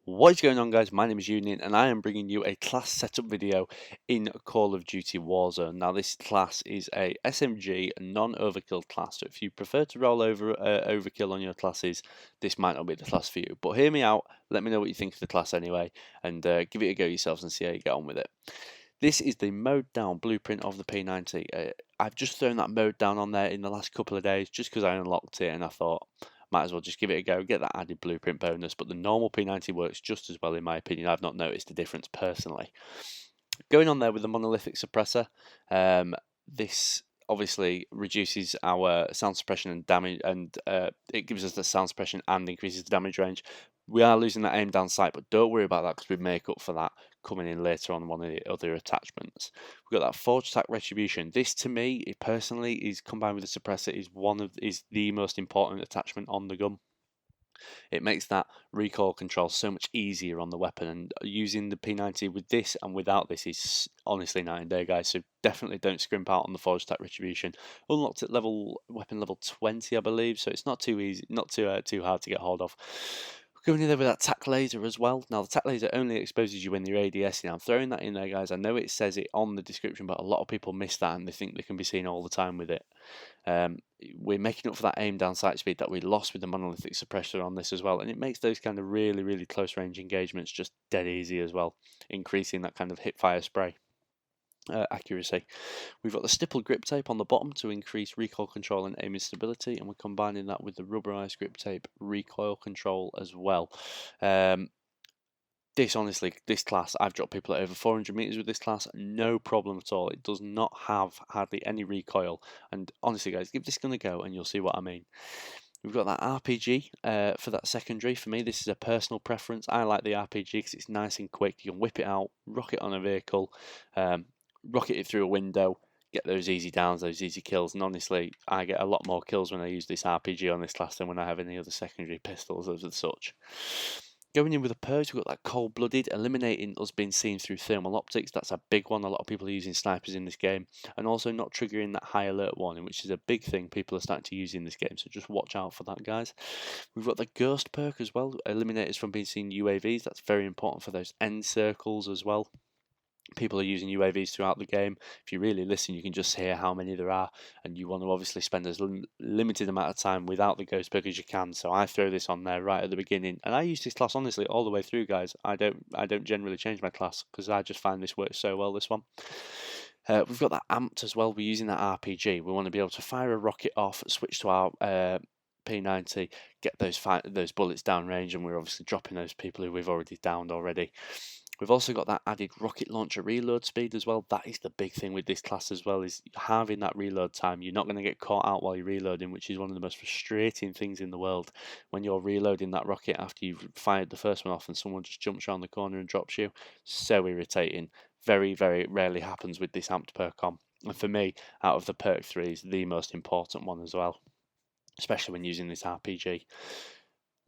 What is going on, guys? My name is Union and I am bringing you a class setup video in Call of Duty Warzone. Now this class is a SMG non-overkill class, so if you prefer to roll over overkill on your classes, this might not be the class for you. But hear me out, let me know what you think of the class anyway, and give it a go yourselves and see how you get on with it. This is the mode down blueprint of the P90. I've just thrown that mode down on there in the last couple of days just because I unlocked it and I thought might as well just give it a go, get that added blueprint bonus, but the normal P90 works just as well in my opinion. I've not noticed a difference personally. Going on there with the monolithic suppressor, this obviously reduces our sound suppression and damage, and it gives us the sound suppression and increases the damage range. We are losing that aim down sight, but don't worry about that because we make up for that coming in later on one of the other attachments. We've got that forge attack retribution. This to me, it personally, is combined with the suppressor, is the most important attachment on the gun. It makes that recoil control so much easier on the weapon, and using the P90 with this and without this is honestly night and day, guys. So definitely don't scrimp out on the forge attack retribution. Unlocked at weapon level 20, I believe, so it's not too easy, not too hard to get hold of. Going in there with that tac laser as well. Now the tac laser only exposes you when you're ADSing. I'm throwing that in there, guys. I know it says it on the description, but a lot of people miss that and they think they can be seen all the time with it. We're making up for that aim down sight speed that we lost with the monolithic suppressor on this as well, and it makes those kind of really close range engagements just dead easy as well, increasing that kind of hip fire spray accuracy. We've got the stipple grip tape on the bottom to increase recoil control and aiming stability, and we're combining that with the rubberized grip tape recoil control as well. This class, I've dropped people at over 400 meters with this class, no problem at all. It does not have hardly any recoil, and honestly, guys, give this gun a go and you'll see what I mean. We've got that RPG for that secondary. For me, this is a personal preference. I like the RPG because it's nice and quick. You can whip it out, rock it on a vehicle, rocket it through a window, get those easy downs, those easy kills, and honestly, I get a lot more kills when I use this RPG on this class than when I have any other secondary pistols as such. Going in with a purge, we've got that cold-blooded, eliminating us being seen through thermal optics. That's a big one. A lot of people are using snipers in this game, and also not triggering that high alert warning, which is a big thing people are starting to use in this game, so just watch out for that, guys. We've got the ghost perk as well, eliminate us from being seen UAVs. That's very important for those end circles as well. People are using UAVs throughout the game. If you really listen, you can just hear how many there are, and you want to obviously spend as limited amount of time without the ghost perk as you can. So I throw this on there right at the beginning, and I use this class honestly all the way through, guys. I don't generally change my class because I just find this works so well. This one. We've got that amped as well. We're using that RPG. We want to be able to fire a rocket off, switch to our P90, get those bullets down range, and we're obviously dropping those people who we've already downed already. We've also got that added rocket launcher reload speed as well. That is the big thing with this class as well, is having that reload time. You're not going to get caught out while you're reloading, which is one of the most frustrating things in the world. When you're reloading that rocket after you've fired the first one off and someone just jumps around the corner and drops you. So irritating. Very rarely happens with this amped perk on. And for me, out of the perk 3 is the most important one as well, especially when using this RPG.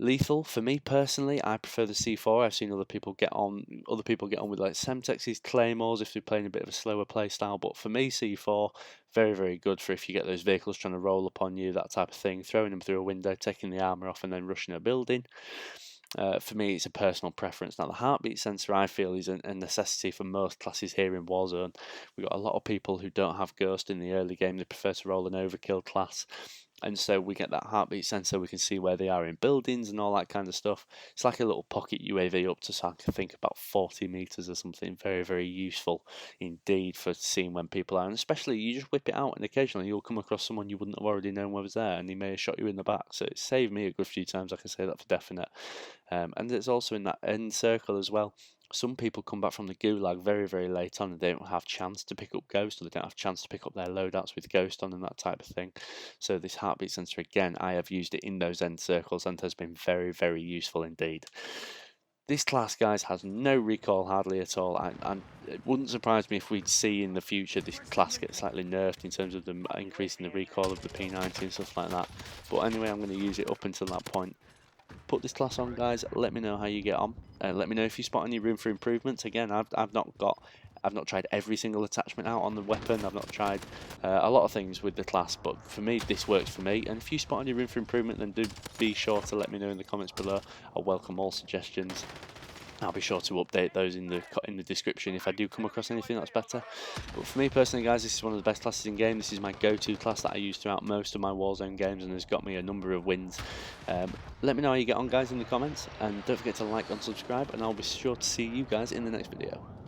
Lethal, for me personally, I prefer the C4. I've seen other people get on with like Semtex's Claymores if they're playing a bit of a slower play style, but for me, C4, very good for if you get those vehicles trying to roll upon you, that type of thing, throwing them through a window, taking the armor off and then rushing a building. For me, it's a personal preference. Now, the heartbeat sensor, I feel, is a necessity for most classes here in Warzone. We've got a lot of people who don't have Ghost in the early game. They prefer to roll an overkill class. And so we get that heartbeat sensor. We can see where they are in buildings and all that kind of stuff. It's like a little pocket UAV up to, I think, about 40 meters or something. Very useful indeed for seeing when people are. And especially, you just whip it out and occasionally you'll come across someone you wouldn't have already known was there and he may have shot you in the back. So it saved me a good few times, I can say that for definite. And it's also in that end circle as well. Some people come back from the gulag very late on and they don't have chance to pick up Ghost, or they don't have chance to pick up their loadouts with Ghost on and that type of thing. So this heartbeat sensor, again, I have used it in those end circles and has been very useful indeed. This class, guys, has no recoil hardly at all, and it wouldn't surprise me if we'd see in the future this class get slightly nerfed in terms of them increasing the recoil of the P90 and stuff like that. But anyway, I'm going to use it up until that point. Put this class on, guys. Let me know how you get on. Let me know if you spot any room for improvements. Again, I've not tried every single attachment out on the weapon. I've not tried a lot of things with the class, but for me, this works for me. And if you spot any room for improvement, then do be sure to let me know in the comments below. I welcome all suggestions. I'll be sure to update those in the description if I do come across anything that's better. But for me personally, guys, this is one of the best classes in game. This is my go-to class that I use throughout most of my Warzone games, and has got me a number of wins. Let me know how you get on, guys, in the comments, and don't forget to like and subscribe, and I'll be sure to see you guys in the next video.